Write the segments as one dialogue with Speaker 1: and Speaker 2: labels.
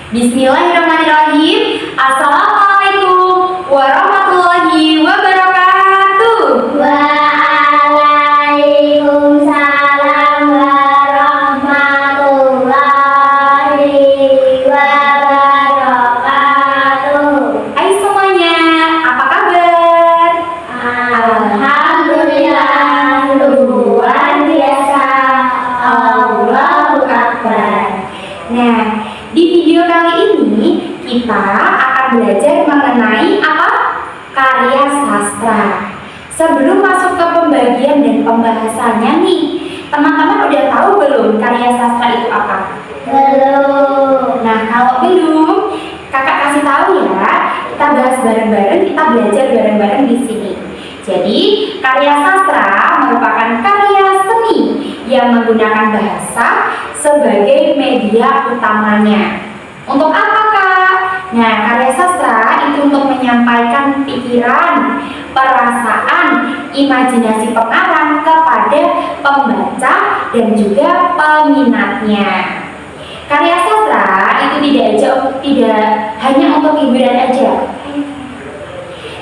Speaker 1: Bismillahirrahmanirrahim. Assalamualaikum warahmatullahi wabarakatuh.
Speaker 2: Waalaikumsalam warahmatullahi wabarakatuh.
Speaker 1: Hai semuanya, apa kabar?
Speaker 2: Alhamdulillah, luar biasa. Allahu Akbar.
Speaker 1: Nah, di video kali ini kita akan belajar mengenai apa? Karya sastra. Sebelum masuk ke pembagian dan pembahasannya nih, teman-teman udah tahu belum karya sastra itu apa?
Speaker 2: Belum.
Speaker 1: Nah, kalau belum, kakak kasih tahu ya. Kita bahas bareng-bareng, kita belajar bareng-bareng di sini. Jadi, karya sastra merupakan karya seni yang menggunakan bahasa sebagai media utamanya. Untuk apa, Kak? Nah, karya sastra itu untuk menyampaikan pikiran, perasaan, imajinasi pengarang kepada pembaca dan juga peminatnya. Karya sastra itu tidak hanya untuk hiburan aja,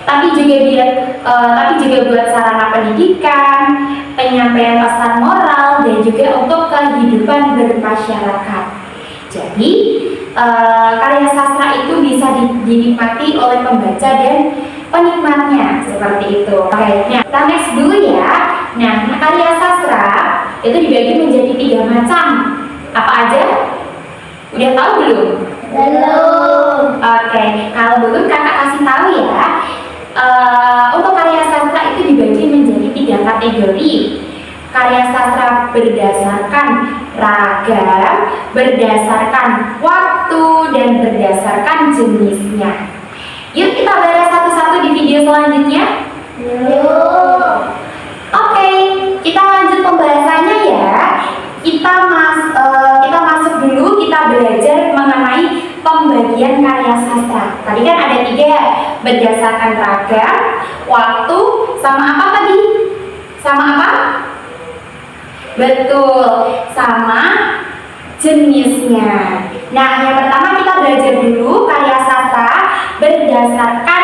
Speaker 1: tapi juga buat sarana pendidikan, penyampaian pesan moral, dan juga untuk kehidupan bermasyarakat. Jadi karya sastra itu bisa dinikmati oleh pembaca dan penikmatnya, seperti itu. Oke, nah kita next dulu ya. Nah, karya sastra itu dibagi menjadi 3 macam. Apa aja? Udah tahu belum?
Speaker 2: Belum.
Speaker 1: Oke, kalau belum kakak kasih tahu ya. Untuk karya sastra itu dibagi menjadi 3 kategori. Karya sastra berdasarkan ragam, berdasarkan waktu, dan berdasarkan jenisnya. Yuk kita bahas satu-satu di video selanjutnya.
Speaker 2: Belum.
Speaker 1: Oke, kita lanjut pembahasannya ya. Kita masuk dulu, kita belajar mengenai pembagian karya sastra. Tadi kan ada 3, berdasarkan ragam, waktu, sama apa tadi? Sama apa? Betul, sama jenisnya. Nah, yang pertama kita belajar dulu karya sastra berdasarkan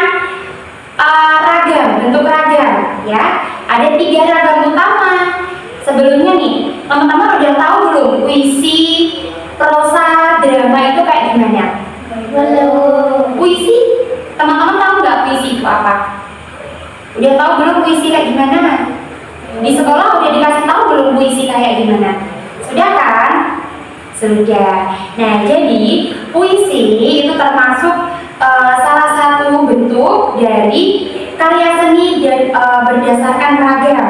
Speaker 1: ragam, bentuk ragam ya. Ada 3 ragam utama. Sebelumnya nih, teman-teman udah tahu belum puisi, prosa, drama itu kayak gimana?
Speaker 2: Belum.
Speaker 1: Puisi, teman-teman tahu nggak puisi itu apa? Udah tahu belum puisi kayak gimana? Di sekolah udah dikasih tahu belum puisi kayak gimana? Sudah kan? Sudah. Nah, jadi puisi itu termasuk salah satu bentuk dari karya seni dan berdasarkan ragam.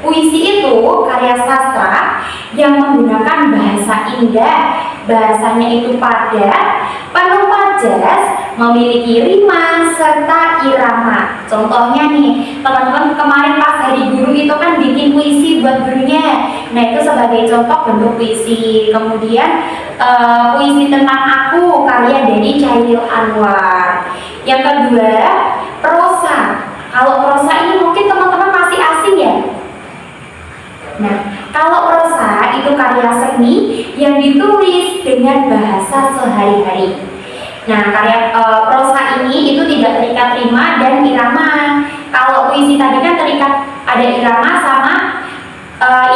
Speaker 1: Puisi itu karya sastra yang menggunakan bahasa indah, bahasanya itu padat, penuh pajas, memiliki rima serta irama. Contohnya nih, teman-teman kemarin pas hari guru itu kan bikin puisi buat gurunya. Nah, itu sebagai contoh bentuk puisi. Kemudian puisi tentang aku karya dari Chairil Anwar. Yang kedua, prosa. Kalau prosa ini mungkin teman-teman masih asing ya. Nah, kalau prosa itu karya seni yang ditulis dengan bahasa sehari-hari. Nah, karya prosa ini itu tidak terikat rima dan irama. Kalau puisi tadi kan terikat ada irama sama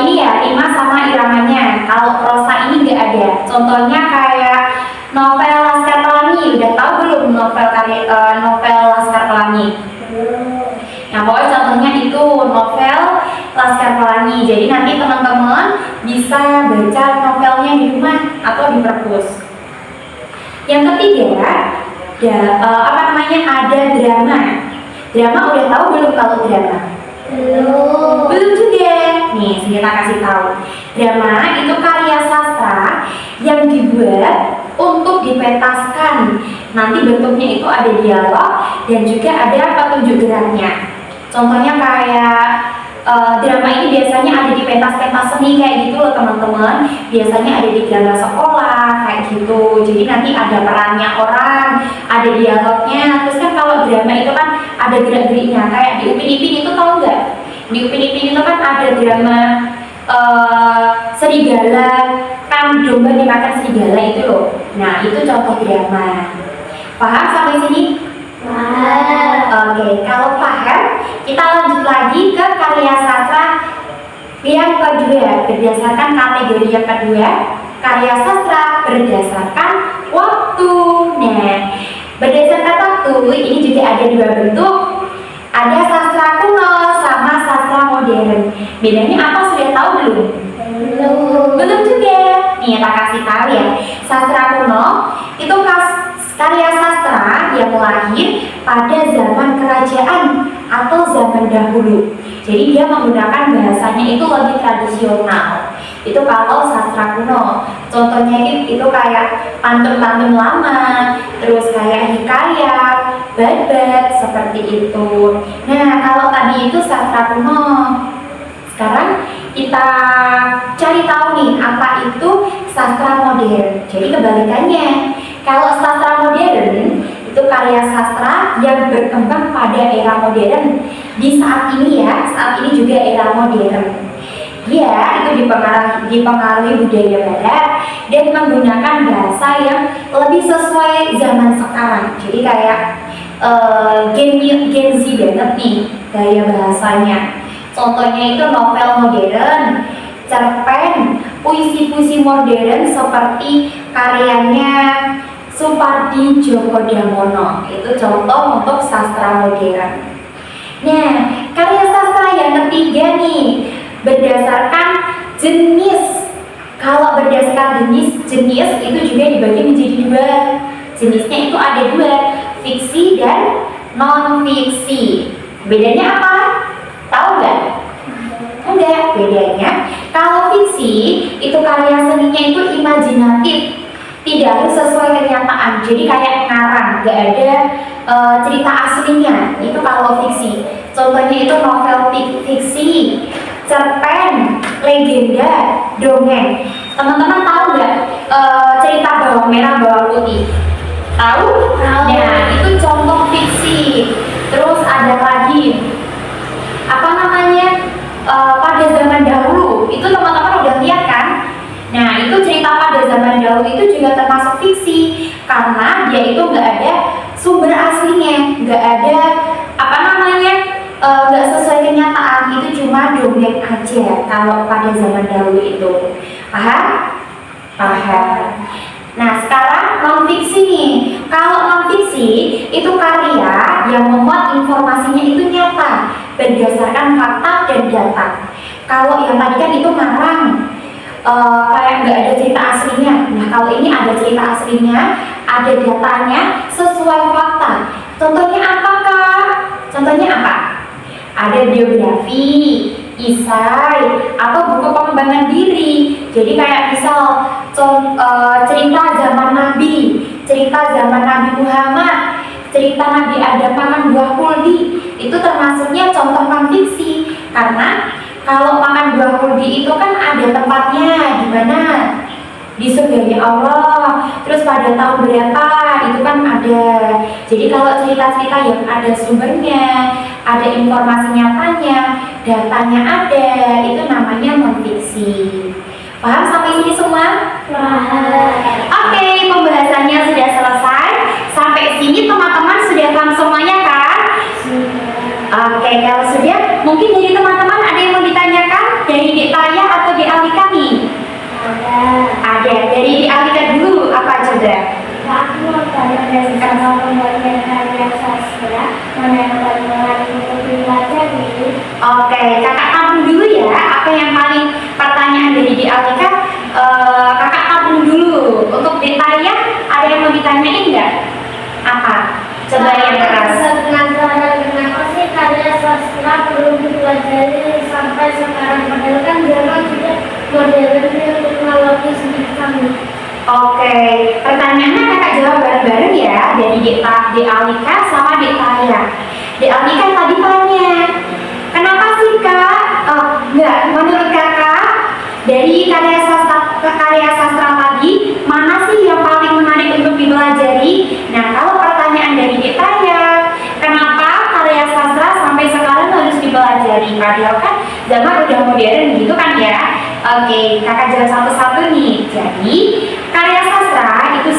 Speaker 1: rima sama iramanya. Kalau prosa ini nggak ada. Contohnya kayak novel Laskar Pelangi. Udah tahu belum novel Laskar Pelangi? Nah, pokoknya contohnya itu novel Laskar Pelangi. Jadi nanti teman-teman bisa baca novelnya di rumah atau di perpus. Yang ketiga, ada drama. Drama udah tahu belum kalau drama?
Speaker 2: Belum.
Speaker 1: Belum juga. Nih, kita kasih tahu. Drama itu karya sastra yang dibuat untuk dipentaskan. Nanti bentuknya itu ada dialog dan juga ada petunjuk geraknya. Contohnya kayak drama ini biasanya ada di pentas-pentas seni kayak gitu loh teman-teman. Biasanya ada di drama sekolah kayak gitu. Jadi nanti ada perannya orang, ada dialognya. Terus kan kalau drama itu kan ada gerak-geriknya. Kayak di Upin Ipin itu tahu nggak? Di Upin Ipin itu kan ada drama serigala, kan domba dimakan serigala itu loh. Nah, itu contoh drama. Paham sampai sini?
Speaker 2: Paham.
Speaker 1: Oke, kalau paham, kita lanjut lagi ke karya sastra yang kedua. Berdasarkan kategori yang kedua, karya sastra berdasarkan waktu. Nah, berdasarkan waktu ini juga ada dua bentuk. Ada sastra kuno sama sastra modern. Bedanya apa, sudah tahu belum? Belum juga. Nih, tak kasih tahu ya. Sastra kuno itu karya sastra yang lahir pada zaman kerajaan atau zaman dahulu. Jadi dia menggunakan bahasanya itu lebih tradisional. Itu kalau sastra kuno. Contohnya itu kayak pantun-pantun lama, terus kayak hikayat, babat, seperti itu. Nah, kalau tadi itu sastra kuno. Sekarang kita cari tahu nih apa itu sastra modern. Jadi kebalikannya. Kalau sastra modern itu karya sastra yang berkembang pada era modern. Di saat ini ya, saat ini juga era modern. Dia itu dipengaruhi budaya barat dan menggunakan bahasa yang lebih sesuai zaman sekarang. Jadi kayak Gen Z banget nih gaya bahasanya. Contohnya itu novel modern, cerpen, puisi-puisi modern seperti karyanya Supardi Djoko Damono. Itu contoh untuk sastra modern. Nah, karya sastra yang ketiga nih berdasarkan jenis. Kalau berdasarkan jenis itu juga dibagi menjadi dua. Jenisnya itu ada dua, fiksi dan non fiksi. Bedanya apa? Tahu nggak? Enggak. Bedanya kalau fiksi itu karya seninya itu imajinatif, tidak harus sesuai kenyataan. Jadi kayak ngarang, nggak ada cerita aslinya. Itu kalau fiksi. Contohnya itu novel fiksi, cerpen, legenda, dongeng. Teman-teman tahu nggak cerita bawang merah bawang putih? Tahu?
Speaker 2: Tahu.
Speaker 1: Nah, itu contoh fiksi. Terus ada lagi apa namanya, pada zaman dahulu. Itu teman-teman udah lihat kan? Nah, itu cerita pada zaman dahulu itu juga termasuk fiksi karena dia itu nggak ada sumber aslinya, nggak ada apa namanya, nggak sesuai kenyataan. Itu cuma dongeng aja kalau pada zaman dahulu itu. Paham? Paham. Nah, sekarang non fiksi nih. Kalau non fiksi itu karya yang memuat informasinya itu nyata berdasarkan fakta dan data. Kalau yang tadi kan itu ngarang, kayak nggak ada cerita aslinya. Nah, kalau ini ada cerita aslinya, ada datanya sesuai fakta. Contohnya apa, Kak? Contohnya apa? Ada biografi, isai, atau buku pengembangan diri. Jadi kayak misal cerita zaman Nabi, cerita zaman Nabi Muhammad, cerita Nabi Adam makan buah kuldi. Itu termasuknya contoh non fiksi karena kalau makan buah kuldi itu kan ada tempatnya di mana, di surganya Allah. Terus pada tahun berapa itu kan ada. Jadi kalau cerita-cerita yang ada sumbernya, ada informasi nyatanya, datanya ada, itu namanya non fiksi. Paham sampai sini semua?
Speaker 2: Paham.
Speaker 1: Oke, pembahasannya sudah selesai. Sampai sini teman-teman sudah paham semuanya kan? Oke, kalau sudah, mungkin dari teman-teman ada yang mau ditanyakan dari Dek Taya atau Dek Alika nih? Ada. Dari Dek Alika dulu, apa coba?
Speaker 2: Aku mau tanya dari sama pembagian karya sastra mana yang paling menarik untuk dipelajari.
Speaker 1: Oke, kakak tampung dulu ya. Apa yang paling pertanyaan dari Dek Alika? Kakak tampung dulu. Untuk Dek Taya, ada yang mau ditanyain nggak? Apa? Coba yang keras.
Speaker 2: Penasaran kenapa sih karya sastra perlu dipelajari sampai sekarang? Padahal kan zaman juga modern dan teknologi sedikit canggih.
Speaker 1: Oke, pertanyaannya kakak jawab bareng-bareng ya dari Dek Alika sama Dek Taya. Dek Alika tadi tanya, kenapa sih Kak? Enggak, menurut kakak dari karya sastra tadi mana sih yang paling menarik untuk dipelajari? Nah, kalau pertanyaan dari Dek Taya, kenapa karya sastra sampai sekarang harus dipelajari? Padahal kan zaman udah modern gitu kan ya. Oke, kakak jawab satu-satu nih. Jadi karya sastra itu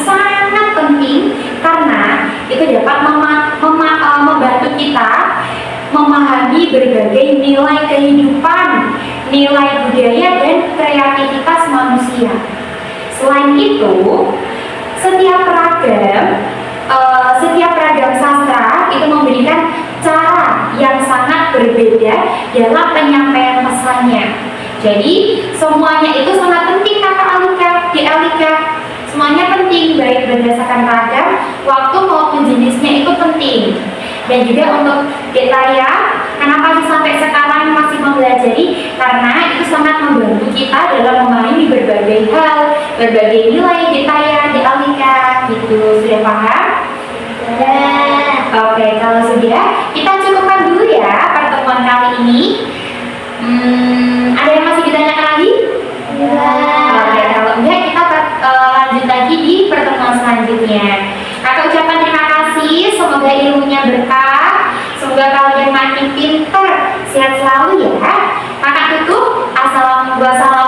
Speaker 1: berbagai nilai kehidupan, nilai budaya dan kreativitas manusia. Selain itu, setiap ragam sastra itu memberikan cara yang sangat berbeda dalam penyampaian pesannya. Jadi semuanya itu sangat penting kata Alika. Semuanya penting, baik berdasarkan ragam, waktu maupun jenisnya itu penting. Dan juga untuk Taya, kenapa sih sampai sekarang masih mempelajari? Karena itu sangat membantu kita dalam memahami berbagai hal, berbagai nilai Taya, Alika, gitu. Sudah paham? Oke, kalau sudah, kita cukupkan dulu ya pertemuan kali ini. Ada yang masih ditanyakan lagi? Oke, kalau enggak kita lanjut lagi di pertemuan selanjutnya. Kakak ucapkan terima kasih, semoga ilmunya berkah, semoga kalian makin pintar, sehat selalu ya. Kakak tutup, assalamualaikum.